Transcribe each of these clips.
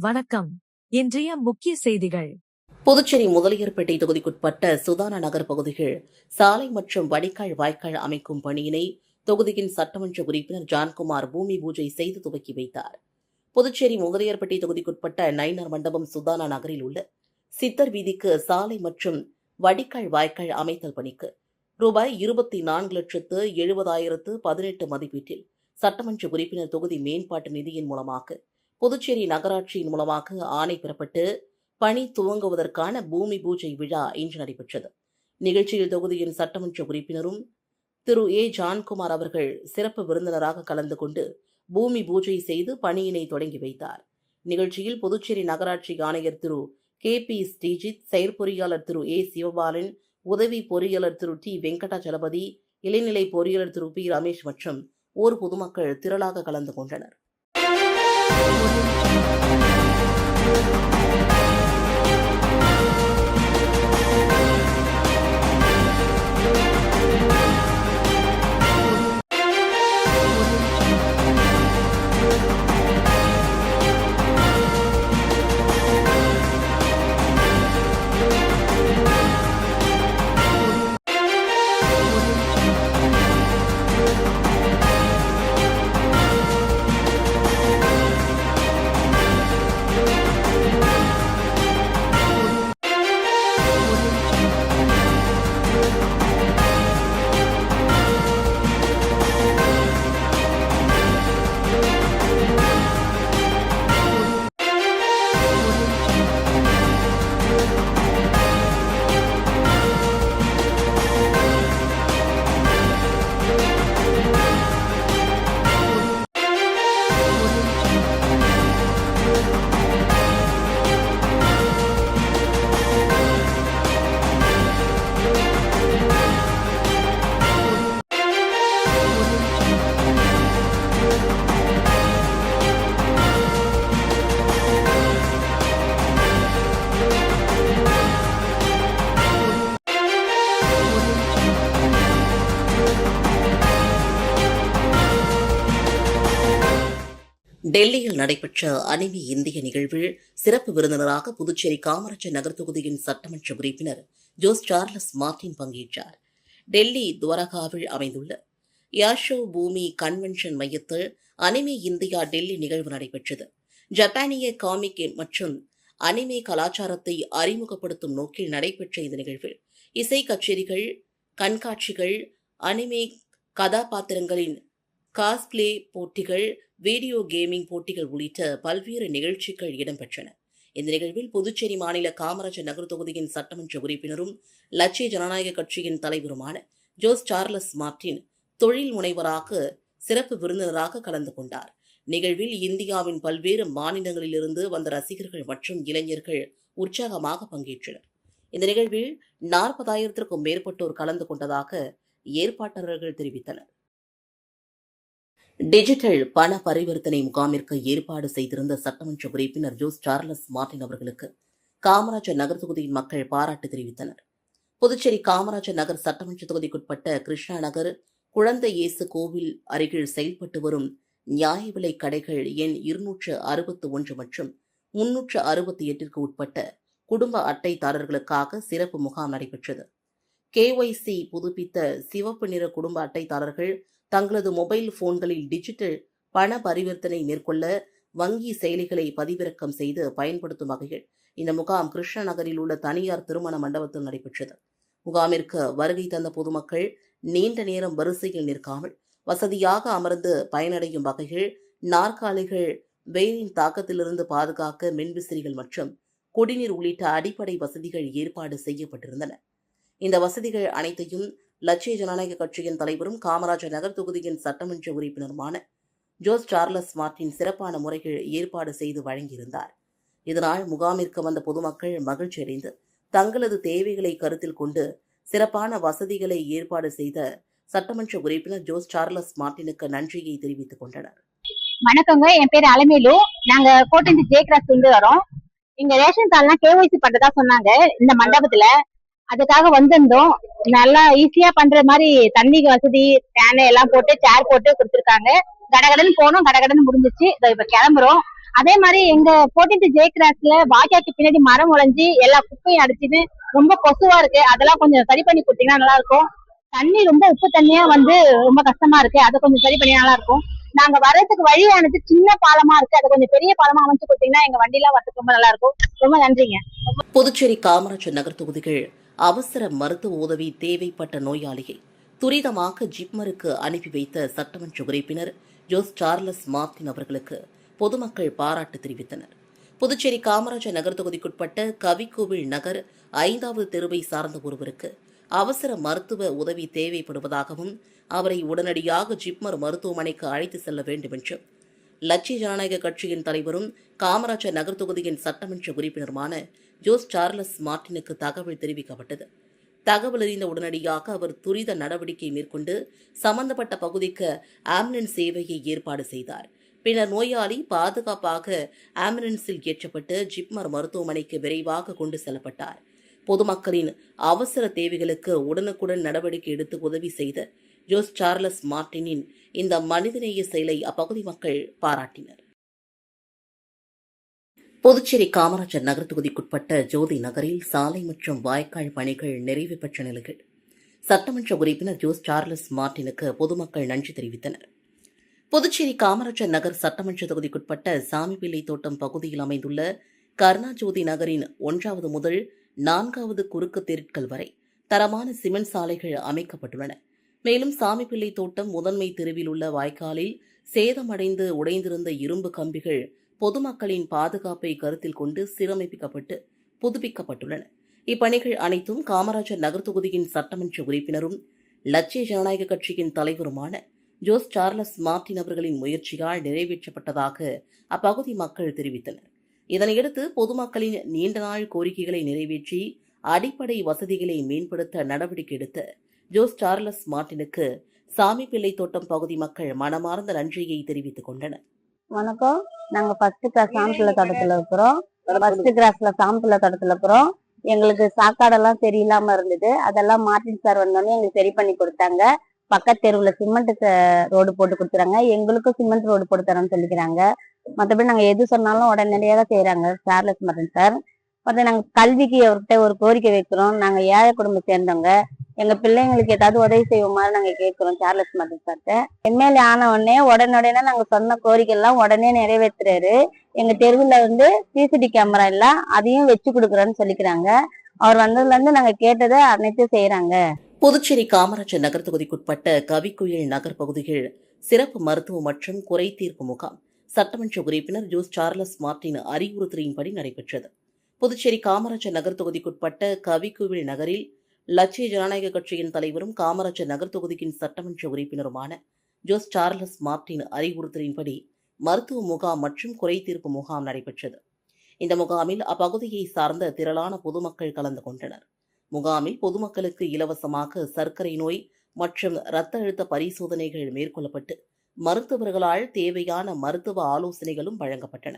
வணக்கம். இன்றைய முக்கிய செய்திகள். புதுச்சேரி முதலியார்பேட்டை தொகுதிக்குட்பட்ட சுதானா நகர் பகுதிகள் சாலை மற்றும் வடிகால் வாய்க்கால் அமைக்கும் பணியினை தொகுதியின் சட்டமன்ற உறுப்பினர் ஜான்குமார் பூமி பூஜை செய்து துவக்கி வைத்தார். புதுச்சேரி முதலியார்பேட்டை தொகுதிக்குட்பட்ட நயினார் மண்டபம் சுதானா நகரில் உள்ள சித்தர் வீதிக்கு சாலை மற்றும் வடிகால் வாய்க்கால் அமைத்தல் பணிக்கு ரூபாய் 24,70,18 மதிப்பீட்டில் சட்டமன்ற உறுப்பினர் தொகுதி மேம்பாட்டு நிதியின் மூலமாக புதுச்சேரி நகராட்சியின் மூலமாக ஆணை பெறப்பட்டு பணி துவங்குவதற்கான பூமி பூஜை விழா இன்று நடைபெற்றது. நிகழ்ச்சியில் தொகுதியின் சட்டமன்ற உறுப்பினரும் திரு ஏ ஜான்குமார் அவர்கள் சிறப்பு விருந்தினராக கலந்து கொண்டு பூமி பூஜை செய்து பணியினை தொடங்கி வைத்தார். நிகழ்ச்சியில் புதுச்சேரி நகராட்சி ஆணையர் திரு KP ஸ்ரீஜித், செயற்பொறியாளர் திரு ஏ சிவபாலன், உதவி பொறியாளர் திரு டி வெங்கடாச்சலபதி, இளைநிலை பொறியாளர் திரு பி ரமேஷ் மற்றும் ஊர் பொதுமக்கள் திரளாக கலந்து கொண்டனர். டெல்லியில் நடைபெற்ற அனிமி இந்திய நிகழ்வில் சிறப்பு விருந்தினராக புதுச்சேரி காமராஜர் நகர் தொகுதியின் சட்டமன்ற உறுப்பினர் ஜோஸ் சார்லஸ் மார்டின் பங்கேற்றார். டெல்லி துவரகாவில் அமைந்துள்ள யாஷோ பூமி கன்வென்ஷன் மையத்தில் அனிமி இந்தியா டெல்லி நிகழ்வு நடைபெற்றது. ஜப்பானிய காமிக் மற்றும் அனிமே கலாச்சாரத்தை அறிமுகப்படுத்தும் நோக்கில் நடைபெற்ற இந்த நிகழ்வில் இசை கச்சேரிகள், கண்காட்சிகள், அனிமே கதாபாத்திரங்களின் காஸ்பிளே போட்டிகள், வீடியோ கேமிங் போட்டிகள் உள்ளிட்ட பல்வேறு நிகழ்ச்சிகள் இடம்பெற்றன. இந்த நிகழ்வில் புதுச்சேரி மாநில காமராஜர் நகர் தொகுதியின் சட்டமன்ற உறுப்பினரும் லட்சிய ஜனநாயக கட்சியின் தலைவருமான ஜோஸ் சார்லஸ் மார்டின் தொழில் முனைவராக சிறப்பு விருந்தினராக கலந்து கொண்டார். நிகழ்வில் இந்தியாவின் பல்வேறு மாநிலங்களிலிருந்து வந்த ரசிகர்கள் மற்றும் இளைஞர்கள் உற்சாகமாக பங்கேற்றனர். இந்த நிகழ்வில் 40,000க்கும் மேற்பட்டோர் கலந்து கொண்டதாக ஏற்பாட்டாளர்கள் தெரிவித்தனர். டிஜிட்டல் பண பரிவர்த்தனை முகாமிற்கு ஏற்பாடு செய்திருந்த சட்டமன்ற உறுப்பினர் ஜோஸ் சார்லஸ் மார்டின் அவர்களுக்கு காமராஜர் நகர் தொகுதியின் மக்கள் பாராட்டு தெரிவித்தனர். புதுச்சேரி காமராஜர் நகர் சட்டமன்ற தொகுதிக்குட்பட்ட கிருஷ்ணா நகர் குழந்தை இயேசு கோவில் அருகில் செயல்பட்டு வரும் நியாய விலை கடைகள் எண் 261 மற்றும் 368ற்கு உட்பட்ட குடும்ப அட்டைதாரர்களுக்காக சிறப்பு முகாம் நடைபெற்றது. KYC புதுப்பித்த சிவப்பு நிற குடும்ப அட்டைதாரர்கள் தங்களது மொபைல் போன்களில் டிஜிட்டல் பண பரிவர்த்தனை மேற்கொள்ள வங்கி செயலிகளை பதிவிறக்கம் செய்து பயன்படுத்தும் வகையில் இந்த முகாம் கிருஷ்ண நகரில் உள்ள தனியார் திருமண மண்டபத்தில் நடைபெற்றது. முகாமிற்கு வருகை தந்த பொதுமக்கள் நீண்ட நேரம் வரிசையில் நிற்காமல் வசதியாக அமர்ந்து பயனடையும் வகையில் நாற்காலிகள், வெயிலின் தாக்கத்திலிருந்து பாதுகாக்க மின்விசிறிகள் மற்றும் குடிநீர் உள்ளிட்ட அடிப்படை வசதிகள் ஏற்பாடு செய்யப்பட்டிருந்தன. இந்த வசதிகள் அனைத்தையும் லட்சிய ஜனநாயக கட்சியின் தலைவரும் காமராஜர் நகர் தொகுதியின் சட்டமன்ற உறுப்பினருமான ஜோஸ் சார்லஸ் மார்டின் சிறப்பான முறையில் ஏற்பாடு செய்து வழங்கியிருந்தார். இதனால் முகாமிற்கு வந்த பொதுமக்கள் மகிழ்ச்சியடைந்து தங்களது தேவைகளை கருத்தில் கொண்டு சிறப்பான வசதிகளை ஏற்பாடு செய்த சட்டமன்ற உறுப்பினர் ஜோஸ் சார்லஸ் மார்டினுக்கு நன்றியை தெரிவித்துக் கொண்டனர். வணக்கங்க, என் பேர் அலமேலு. நாங்க கோட்டஞ்சி ஜே கிராஸ் வரோம். இங்க ரேஷன் கார்டுலாம் KYC பண்றதா சொன்னாங்க இந்த மண்டபத்துல. அதுக்காக வந்திருந்தோம். நல்லா ஈஸியா பண்ற மாதிரி தண்ணி வசதி, ஃபேன் எல்லாம் போட்டு சேர் போட்டு கொடுத்துருக்காங்க. கடகடன்னு போனோம், கடகடன்னு முடிஞ்சிச்சு. இப்ப கிளம்புறோம். அதே மாதிரி எங்க 14th ஜே கிராஸ்ல வாய்க்காக்கு பின்னாடி மரம் உழைஞ்சி எல்லா குப்பையும் அடிச்சுட்டு ரொம்ப கொசுவா இருக்கு. அதெல்லாம் கொஞ்சம் சரி பண்ணி கொடுத்தீங்கன்னா நல்லா இருக்கும். தண்ணி ரொம்ப உப்பு தண்ணியா வந்து ரொம்ப கஷ்டமா இருக்கு. அதை கொஞ்சம் சரி பண்ணி நல்லா இருக்கும். நாங்க வர்றதுக்கு வழியானது சின்ன பாலமா இருக்கு. அதை கொஞ்சம் பெரிய பாலமா அமைச்சு கொடுத்தீங்கன்னா எங்க வண்டிலாம் வரதுக்கு ரொம்ப நல்லா இருக்கும். ரொம்ப நன்றிங்க. புதுச்சேரி காமராஜர் நகர் தொகுதிகள் அவசர மருத்துவ உதவி தேவைப்பட்ட நோயாளியை துரிதமாக ஜிப்மருக்கு அனுப்பி வைத்த சட்டமன்ற உறுப்பினர் ஜோஸ் சார்லஸ் மார்டின் அவர்களுக்கு பொதுமக்கள் பாராட்டு தெரிவித்தனர். புதுச்சேரி காமராஜர் நகர் தொகுதிக்குட்பட்ட கவிக்கோவில் நகர் 5வது தெருவை சார்ந்த ஒருவருக்கு அவசர மருத்துவ உதவி தேவைப்படுவதாகவும் அவரை உடனடியாக ஜிப்மர் மருத்துவமனைக்கு அழைத்து செல்ல வேண்டும் என்றும் லட்சிய ஜனநாயக கட்சியின் தலைவரும் காமராஜர் நகர் தொகுதியின் சட்டமன்ற உறுப்பினருமான ஜோஸ் சார்லஸ் மார்டினுக்கு தகவல் தெரிவிக்கப்பட்டது. தகவல் அறிந்த உடனடியாக அவர் துரித நடவடிக்கை மேற்கொண்டு சம்பந்தப்பட்ட பகுதிக்கு ஆம்புலன்ஸ் சேவையை ஏற்பாடு செய்தார். பின்னர் நோயாளி பாதுகாப்பாக ஆம்புலன்ஸில் ஏற்றப்பட்டு ஜிப்மர் மருத்துவமனைக்கு விரைவாக கொண்டு செல்லப்பட்டார். பொதுமக்களின் அவசர தேவைகளுக்கு உடனுக்குடன் நடவடிக்கை எடுத்து உதவி செய்த ஜோஸ் சார்லஸ் மார்டினின் இந்த மனிதநேய செயலை அப்பகுதி மக்கள் பாராட்டினர். புதுச்சேரி காமராஜர் நகர் தொகுதிக்குட்பட்ட ஜோதி நகரில் சாலை மற்றும் வாய்க்கால் பணிகள் நிறைவு பெற்ற நிலையில் சட்டமன்ற உறுப்பினர் ஜோஸ் சார்லஸ் மார்டினுக்கு பொதுமக்கள் நன்றி தெரிவித்தனர். புதுச்சேரி காமராஜர் நகர் சட்டமன்ற தொகுதிக்குட்பட்ட சாமிப்பிள்ளை தோட்டம் பகுதியில் அமைந்துள்ள கருணாஜோதி நகரின் 1வது முதல் 4வது குறுக்கு தெருக்கள் வரை தரமான சிமெண்ட் சாலைகள் அமைக்கப்பட்டுள்ளன. மேலும் சாமிப்பிள்ளை தோட்டம் முதன்மை தெருவில் உள்ள வாய்க்காலில் சேதமடைந்து உடைந்திருந்த இரும்பு கம்பிகள் பொதுமக்களின் பாதுகாப்பை கருத்தில் கொண்டு சீரமைக்கப்பட்டு புதுப்பிக்கப்பட்டுள்ளன. இப்பணிகள் அனைத்தும் காமராஜர் நகர் தொகுதியின் சட்டமன்ற உறுப்பினரும் லட்சிய ஜனநாயக கட்சியின் தலைவருமான ஜோஸ் சார்லஸ் மார்டின் அவர்களின் முயற்சியால் நிறைவேற்றப்பட்டதாக அப்பகுதி மக்கள் தெரிவித்தனர். இதனையடுத்து பொதுமக்களின் நீண்ட நாள் கோரிக்கைகளை நிறைவேற்றி அடிப்படை வசதிகளை மேம்படுத்த நடவடிக்கை எடுத்த ஜோஸ் சார்லஸ் மார்டினுக்கு சாமிப்பிள்ளை தோட்டம் பகுதி மக்கள் மனமார்ந்த நன்றியை தெரிவித்துக் கொண்டனர். வணக்கம். நாங்க ஃபர்ஸ்ட் கிளாஸ் சாம்பிள்ள தோட்டத்துல இருக்கிறோம். ஃபர்ஸ்ட் கிளாஸ்ல சாம்பிள்ள தோட்டத்துல இருக்கிறோம். எங்களுக்கு சாக்காடெல்லாம் சரியில்லாம இருந்தது. அதெல்லாம் மார்டின் சார் வந்தோடனே எங்களுக்கு சரி பண்ணி கொடுத்தாங்க. பக்கத்து தெருவுல சிமெண்ட் ரோடு போட்டு கொடுத்துறாங்க. எங்களுக்கும் சிமெண்ட் ரோடு போட்டு தரோம்னு சொல்லிக்கிறாங்க. மற்றபடி நாங்க எது சொன்னாலும் உடனடியாக செய்யறாங்க சார்லஸ் மார்டின் சார். மற்ற நாங்க கல்விக்கு அவர்கிட்ட ஒரு கோரிக்கை வைக்கிறோம். நாங்க ஏழை குடும்பம் சேர்ந்தவங்க. எங்க பிள்ளைங்களுக்கு ஏதாவது உதவி செய்வோமா நாங்க கேட்கிறோம் சார்லஸ் மார்டின் சார்ட்ட. எம்எல்ஏ ஆன உடனே உடனே நாங்க சொன்ன கோரிக்கை எல்லாம் உடனே நிறைவேற்றுறாரு. எங்க தெருவுல வந்து சிசிடி கேமரா இல்ல, அதையும் வச்சு கொடுக்குறோன்னு சொல்லிக்கிறாங்க. அவர் வந்ததுல இருந்து நாங்க கேட்டதை அனைத்தும் செய்யறாங்க. புதுச்சேரி காமராஜர் நகர் தொகுதிக்குட்பட்ட கவிக்குயில் நகர் பகுதியில் சிறப்பு மருத்துவ மற்றும் குறை தீர்ப்பு முகாம் சட்டமன்ற உறுப்பினர் ஜோஸ் சார்லஸ் மார்டின் அறிவுறுத்தலின்படி நடைபெற்றது. புதுச்சேரி காமராஜர் நகர் தொகுதிக்குட்பட்ட கவிக்குவில் நகரில் லட்சிய ஜனநாயக கட்சியின் தலைவரும் காமராஜர் நகர் தொகுதியின் சட்டமன்ற உறுப்பினருமான ஜோஸ் சார்லஸ் மார்டின் அறிவுறுத்தலின்படி மருத்துவ முகாம் மற்றும் குறை தீர்ப்பு முகாம் நடைபெற்றது. இந்த முகாமில் அப்பகுதியை சார்ந்த திரளான பொதுமக்கள் கலந்து கொண்டனர். முகாமில் பொதுமக்களுக்கு இலவசமாக சர்க்கரை நோய் மற்றும் இரத்த அழுத்த பரிசோதனைகள் மேற்கொள்ளப்பட்டு மருத்துவர்களால் தேவையான மருத்துவ ஆலோசனைகளும் வழங்கப்பட்டன.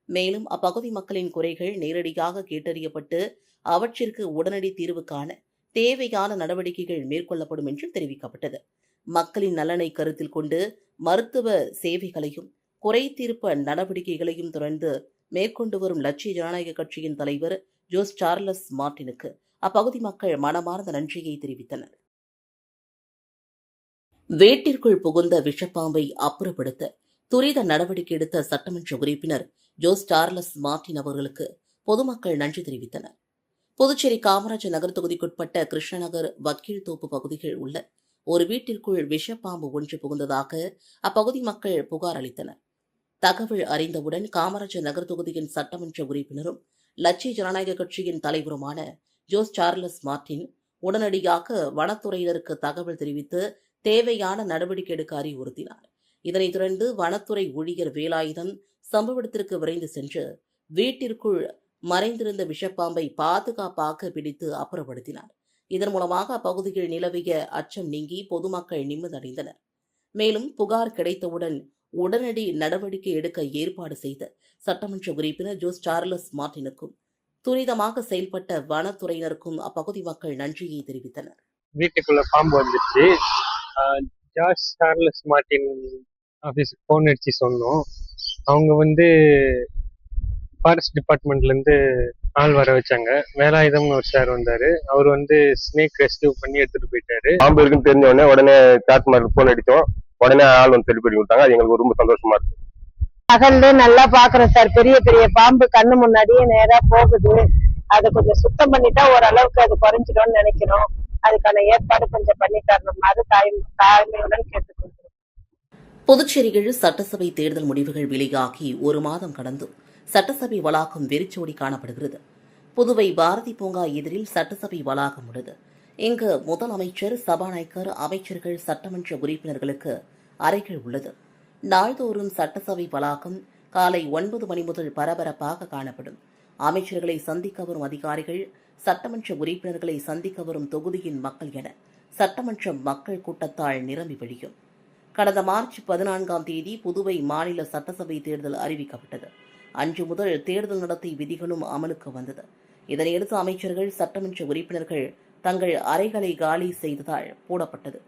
மேலும் அப்பகுதி மக்களின் குறைகள் நேரடியாக கேட்டறியப்பட்டு அவற்றிற்கு உடனடி தீர்வு காண தேவையான நடவடிக்கைகள் மேற்கொள்ளப்படும் என்று தெரிவிக்கப்பட்டது. மக்களின் நலனை கருத்தில் கொண்டு மருத்துவ சேவைகளையும் குறை தீர்ப்பு நடவடிக்கைகளையும் தொடர்ந்து மேற்கொண்டு வரும் லட்சிய ஜனநாயக கட்சியின் தலைவர் ஜோஸ் சார்லஸ் மார்டினுக்கு அப்பகுதி மக்கள் மனமார்ந்த நன்றியை தெரிவித்தனர். வீட்டிற்குள் புகுந்த விஷப்பாம்பை அப்புறப்படுத்த துரித நடவடிக்கை எடுத்த சட்டமன்ற உறுப்பினர் ஜோஸ் சார்லஸ் மார்டின் அவர்களுக்கு பொதுமக்கள் நன்றி தெரிவித்தனர். புதுச்சேரி காமராஜர் நகர் தொகுதிக்குட்பட்ட கிருஷ்ணநகர் வக்கீல் தோப்பு பகுதியில் உள்ள ஒரு வீட்டிற்குள் விஷப்பாம்பு ஒன்று புகுந்ததாக அப்பகுதி மக்கள் புகார் அளித்தனர். தகவல் அறிந்தவுடன் காமராஜர் நகர் தொகுதியின் சட்டமன்ற உறுப்பினரும் லட்சிய ஜனநாயக கட்சியின் தலைவருமான ஜோஸ் சார்லஸ் மார்டின் உடனடியாக வனத்துறையினருக்கு தகவல் தெரிவித்து தேவையான நடவடிக்கை எடுக்க அறிவுறுத்தினார். இதனைத் தொடர்ந்து வனத்துறை ஊழியர் வேலாயுதம் சம்பவ இடத்திற்கு விரைந்து சென்று வீட்டிற்குள் மறைந்திருந்த விஷப்பாம்பை பாதுகாப்பாக பிடித்து அப்புறப்படுத்தினார். இதன் மூலமாக அப்பகுதியில் நிலவிய அச்சம் நீங்கி பொதுமக்கள் நிம்மதியடைந்தனர். மேலும் புகார் கிடைத்தவுடன் உடனடி நடவடிக்கை எடுக்க ஏற்பாடு செய்த சட்டமன்ற உறுப்பினர் ஜோஸ் சார்லஸ் மார்டினுக்கும் துரிதமாக செயல்பட்ட வனத்துறையினருக்கும் அப்பகுதி மக்கள் நன்றியை தெரிவித்தனர். வீட்டுக்குள்ள பாம்பு வந்துச்சு. ஜார்ஜ் சார்லஸ் மார்டின் ஆஃபீஸுக்கு ஃபோன் அடிச்சு சொன்னோம். அவங்க ஃபாரஸ்ட் டிபார்ட்மெண்ட்லேருந்து ஆள் வர வச்சாங்க. வேலாயுதம்னு ஒரு சார் வந்தாரு. அவர் ஸ்னேக் ரெஸ்க்யூ பண்ணி எடுத்துட்டு போயிட்டாரு. பாம்பு இருக்குன்னு தெரிஞ்ச உடனே டாஸ்மார்க் ஃபோன் அடித்தோம். உடனே ஆள் சரி பண்ணி விட்டாங்க. அது எங்களுக்கு ரொம்ப சந்தோஷமா இருக்கு. பகல்ல நல்லா பாக்குறோம் சார். பெரிய பெரிய பாம்பு கண்ணு முன்னாடியே நேரா போகுது. அதை கொஞ்சம் சுத்தம் பண்ணிட்டா ஓரளவுக்கு அது குறைஞ்சிடும்னு நினைக்கிறோம். அதுக்கான ஏற்பாடு கொஞ்சம் பண்ணி தரணும். அது தாய்மையுடன் கேட்டுக்கொள்கிறோம். புதுச்சேரியில் சட்டசபை தேர்தல் முடிவுகள் வெளியாகி ஒரு மாதம் கடந்தும் சட்டசபை வளாகம் வெறிச்சோடி காணப்படுகிறது. புதுவை பாரதி பூங்கா எதிரில் சட்டசபை வளாகம் உள்ளது. இங்கு முதலமைச்சர், சபாநாயகர், அமைச்சர்கள், சட்டமன்ற உறுப்பினர்களுக்கு அறைகள் உள்ளது. நாள்தோறும் சட்டசபை வளாகம் காலை 9 மணி முதல் பரபரப்பாக காணப்படும். அமைச்சர்களை சந்திக்க வரும் அதிகாரிகள், சட்டமன்ற உறுப்பினர்களை சந்திக்க வரும் தொகுதியின் மக்கள் என சட்டமன்ற மக்கள் கூட்டத்தால் நிரம்பி வழியும். கடந்த மார்ச் 14ஆம் தேதி புதுவை மாநில சட்டசபை தேர்தல் அறிவிக்கப்பட்டது. அன்று முதல் தேர்தல் நடத்தை விதிகளும் அமலுக்கு வந்தது. இதனையடுத்து அமைச்சர்கள், சட்டமன்ற உறுப்பினர்கள் தங்கள் அறைகளை காலி செய்ததால் போடப்பட்டது.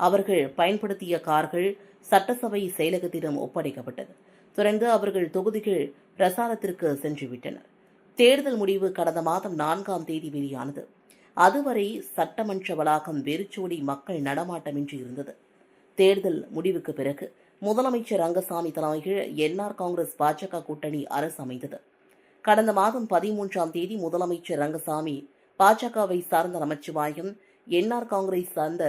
அவர்கள் பயன்படுத்திய கார்கள் சட்டசபை செயலகத்திடம் ஒப்படைக்கப்பட்டது. தொடர்ந்து அவர்கள் தொகுதிகள் பிரசாரத்திற்கு சென்றுவிட்டனர். தேர்தல் முடிவு கடந்த மாதம் 4ஆம் தேதி வெளியானது. அதுவரை சட்டமன்ற வளாகம் வெறிச்சோடி மக்கள் நடமாட்டமின்றி இருந்தது. தேர்தல் முடிவுக்கு பிறகு முதலமைச்சர் ரங்கசாமி தலைமையில் என்ஆர் காங்கிரஸ் பாஜக கூட்டணி அரசு அமைந்தது. கடந்த மாதம் 13ஆம் தேதி முதலமைச்சர் ரங்கசாமி பாஜகவை சார்ந்த நமச்சிவாயம், என்ஆர் காங்கிரஸ் சார்ந்த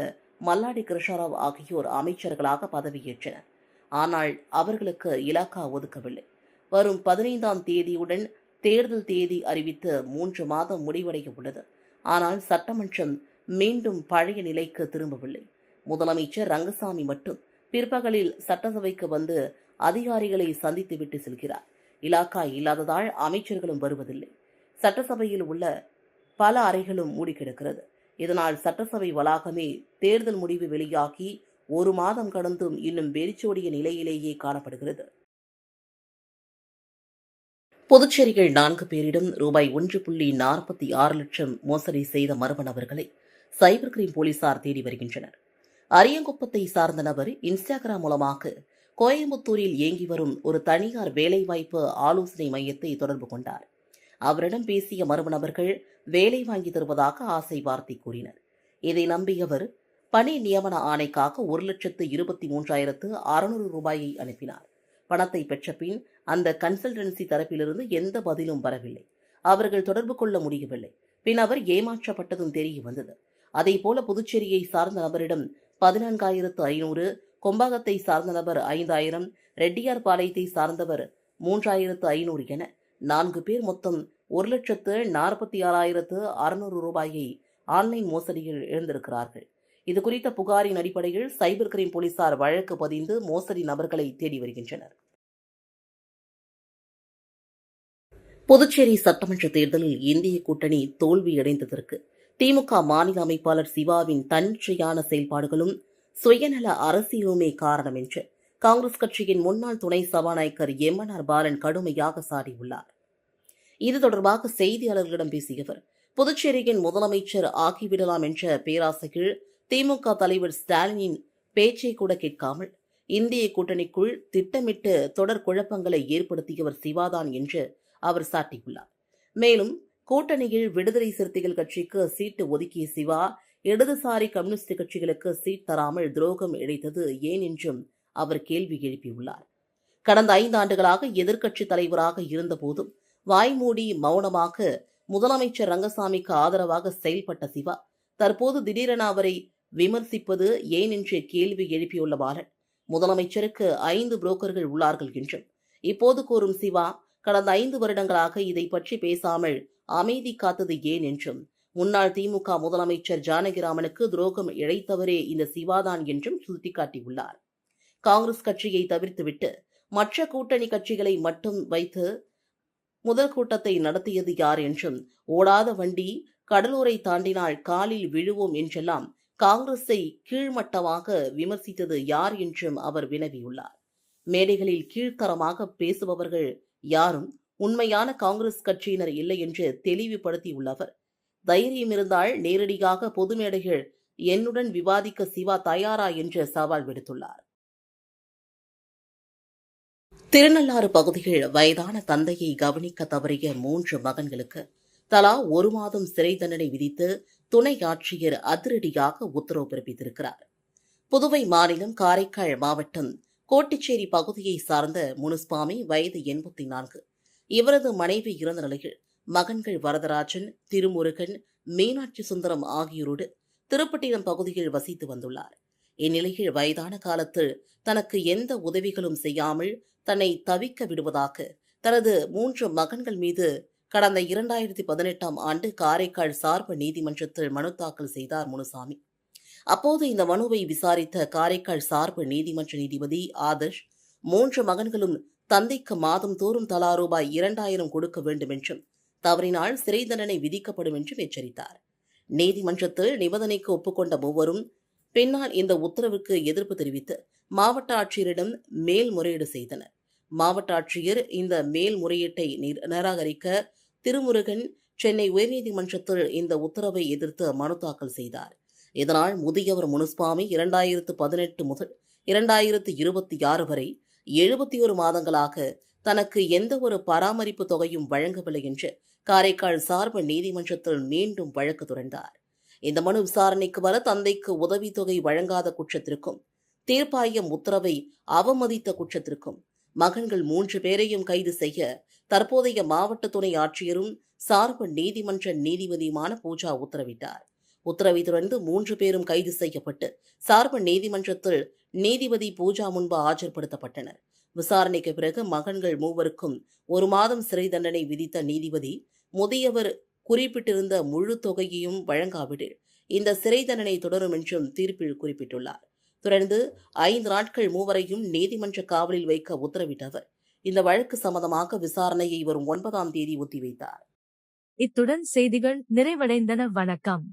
மல்லாடி கிருஷ்ணராவ் ஆகியோர் அமைச்சர்களாக பதவியேற்றனர். ஆனால் அவர்களுக்கு இலாக்கா ஒதுக்கவில்லை. வரும் 15ஆம் தேதியுடன் தேர்தல் தேதி அறிவித்து 3 மாதம் முடிவடைய உள்ளது. ஆனால் சட்டமன்றம் மீண்டும் பழைய நிலைக்கு திரும்பவில்லை. முதலமைச்சர் ரங்கசாமி மட்டும் பிற்பகலில் சட்டசபைக்கு வந்து அதிகாரிகளை சந்தித்துவிட்டு செல்கிறார். இலாக்கா இல்லாததால் அமைச்சர்களும் வருவதில்லை. சட்டசபையில் உள்ள பல அறைகளும் மூடி கிடக்கிறது. இதனால் சட்டசபை வளாகமே தேர்தல் முடிவு வெளியாகி ஒரு மாதம் கடந்தும் இன்னும் வெறிச்சோடிய நிலையிலேயே காணப்படுகிறது. புதுச்சேரியில் 4 பேரிடம் ரூபாய் 1.46 லட்சம் மோசடி செய்த மர்ம நபர்களை சைபர் கிரைம் போலீசார் தேடி வருகின்றனர். அரியங்குப்பத்தை சார்ந்த நபர் இன்ஸ்டாகிராம் மூலமாக கோயம்புத்தூரில் இயங்கி வரும் ஒரு தனியார் வேலைவாய்ப்பு ஆலோசனை மையத்தை தொடர்பு கொண்டார். அவரிடம் பேசிய மர்ம நபர்கள் வேலை வாங்கி தருவதாக ஆசை வார்த்தை கூறினர். இதை நம்பியவர் பணி நியமன ஆணைக்காக 1,23,600 ரூபாயை அனுப்பினார். பணத்தை பெற்ற பின் அந்த கன்சல்டன்சி தரப்பிலிருந்து எந்த பதிலும் வரவில்லை. அவர்கள் தொடர்பு கொள்ள முடியவில்லை. பின் அவர் ஏமாற்றப்பட்டதும் தெரிய வந்தது. அதேபோல புதுச்சேரியை சார்ந்த நபரிடம் 14,500, கொம்பாகத்தை சார்ந்த நபர் 5,000, ரெட்டியார்பாளையத்தை சார்ந்தவர் 3,500 என 4 பேர் மொத்தம் 1,46,600 ரூபாயை ஆன்லைன் மோசடியில் இழந்திருக்கிறார்கள். இதுகுறித்த புகாரின் அடிப்படையில் சைபர் கிரைம் போலீசார் வழக்கு பதிந்து மோசடி நபர்களை தேடி வருகின்றனர். புதுச்சேரி சட்டமன்ற தேர்தலில் இந்திய கூட்டணி தோல்வியடைந்ததற்கு திமுக மாநில அமைப்பாளர் சிவாவின் தன்னிச்சையான செயல்பாடுகளும் சுயநல அரசியலுமே காரணம் என்று காங்கிரஸ் கட்சியின் முன்னாள் துணை சபாநாயகர் எம்.என்.ஆர். பாலன் கடுமையாக சாடியுள்ளார். இது தொடர்பாக செய்தியாளர்களிடம் பேசிய அவர், புதுச்சேரியின் முதலமைச்சர் ஆகிவிடலாம் என்ற பேராசையில் திமுக தலைவர் ஸ்டாலினின் பேச்சை கூட கேட்காமல் இந்திய கூட்டணிக்குள் திட்டமிட்டு தொடர் குழப்பங்களை ஏற்படுத்தியவர் சிவாதான் என்று அவர் சாட்டியுள்ளார். மேலும் கூட்டணியில் விடுதலை சிறுத்தைகள் கட்சிக்கு சீட்டு ஒதுக்கிய சிவா இடதுசாரி கம்யூனிஸ்ட் கட்சிகளுக்கு சீட் தராமல் துரோகம் இழைத்தது ஏன் என்றும் அவர் கேள்வி எழுப்பியுள்ளார். கடந்த 5 ஆண்டுகளாக எதிர்க்கட்சித் தலைவராக இருந்தபோதும் வாய்மூடி மௌனமாக முதலமைச்சர் ரங்கசாமிக்கு ஆதரவாக செயல்பட்ட சிவா தற்போது திடீரென அவரை விமர்சிப்பது ஏன் என்று கேள்வி எழுப்பியுள்ள பாலன், முதலமைச்சருக்கு 5 புரோக்கர்கள் உள்ளார்கள் என்றும் இப்போது கூறும் சிவா கடந்த 5 வருடங்களாக இதை பற்றி பேசாமல் அமைதி காத்தது ஏன் என்றும், முன்னாள் திமுக முதலமைச்சர் ஜானகிராமனுக்கு துரோகம் இழைத்தவரே இந்த சிவாதான் என்றும் சுட்டிக்காட்டியுள்ளார். காங்கிரஸ் கட்சியை தவிர்த்துவிட்டு மற்ற கூட்டணி கட்சிகளை மட்டும் வைத்து முதல் கூட்டத்தை நடத்தியது யார் என்றும், ஓடாத வண்டி கடலூரை தாண்டினால் காலில் விழுவோம் என்றெல்லாம் காங்கிரஸை கீழ்மட்டமாக விமர்சித்தது யார் என்றும் அவர் வினவியுள்ளார். மேடைகளில் கீழ்த்தரமாக பேசுபவர்கள் யாரும் உண்மையான காங்கிரஸ் கட்சியினர் இல்லை என்று தெளிவுபடுத்தியுள்ள அவர், தைரியம் இருந்தால் நேரடியாக பொது மேடைகள் என்னுடன் விவாதிக்க சிவா தயாரா என்று சவால் விடுத்துள்ளார். திருநள்ளாறு பகுதியில் வயதான தந்தையை கவனிக்க தவறிய 3 மகன்களுக்கு தலா 1 மாதம் சிறை தண்டனை விதித்து துணை ஆட்சியர் அதிரடியாக உத்தரவு பிறப்பித்திருக்கிறார். புதுவை மாநிலம் காரைக்கால் மாவட்டம் கோட்டிச்சேரி பகுதியை சார்ந்த முனுஸ்வாமி வயது 84. இவரது மனைவி இறந்த நிலையில் மகன்கள் வரதராஜன், திருமுருகன், மீனாட்சி சுந்தரம் ஆகியோரோடு திருப்பட்டினம் பகுதியில் வசித்து வந்துள்ளார். இந்நிலையில் வயதான காலத்தில் தனக்கு எந்த உதவிகளும் செய்யாமல் தன்னை தவிக்க விடுவதாக தனது 3 மகன்கள் மீது கடந்த 2018ஆம் ஆண்டு காரைக்கால் சார்பு நீதிமன்றத்தில் மனு தாக்கல் செய்தார் முனுசாமி. அப்போது இந்த மனுவை விசாரித்த காரைக்கால் சார்பு நீதிமன்ற நீதிபதி ஆதர்ஷ் 3 மகன்களும் தந்தைக்கு மாதந்தோறும் தலா ரூபாய் 2000 கொடுக்க வேண்டும் என்றும் தவறினால் சிறை தண்டனை விதிக்கப்படும் என்றும் எச்சரித்தார். நீதிமன்றத்தில் நிபந்தனைக்கு ஒப்புக்கொண்ட மூவரும் பின்னால் இந்த உத்தரவுக்கு எதிர்ப்பு தெரிவித்து மாவட்ட ஆட்சியரிடம் மேல்முறையீடு செய்தனர். மாவட்ட ஆட்சியர் இந்த மேல்முறையீட்டை நிராகரிக்க திருமுருகன் சென்னை உயர்நீதிமன்றத்தில் இந்த உத்தரவை எதிர்த்து மனு தாக்கல் செய்தார். இதனால் முதியவர் முனுஸ்வாமி 2018 முதல் 2026 வரை 71 மாதங்களாக தனக்கு எந்த ஒரு பராமரிப்பு தொகையும் வழங்கவில்லை என்று காரைக்கால் சார்பு நீதிமன்றத்தில் மீண்டும் வழக்கு தொடர்ந்தார். இந்த மனு விசாரணைக்கு வர தந்தைக்கு உதவித்தொகை வழங்காத குற்றத்திற்கும் தீர்ப்பாயம் உத்தரவை அவமதித்த குற்றத்திற்கும் மகன்கள் 3 பேரையும் கைது செய்ய தற்போதைய மாவட்ட துணை ஆட்சியரும் சார்பு நீதிமன்ற நீதிபதியுமான பூஜா உத்தரவிட்டார். உத்தரவை தொடர்ந்து 3 பேரும் கைது செய்யப்பட்டு சார்பு நீதிமன்றத்தில் நீதிபதி பூஜா முன்பு ஆஜர்படுத்தப்பட்டனர். விசாரணைக்கு பிறகு மகன்கள் மூவருக்கும் 1 மாதம் சிறை தண்டனை விதித்த நீதிபதி முதியவர் குறிப்பிட்டிருந்த முழு தொகையையும் வழங்காவிடில் இந்த சிறை தண்டனை தொடரும் என்றும் தீர்ப்பில் குறிப்பிட்டுள்ளார். தொடர்ந்து 5 நாட்கள் மூவரையும் நீதிமன்ற காவலில் வைக்க உத்தரவிட்ட அவர் இந்த வழக்கு சம்பந்தமாக விசாரணையை வரும் 9ஆம் தேதி ஒத்திவைத்தார். இத்துடன் செய்திகள் நிறைவடைந்தன. வணக்கம்.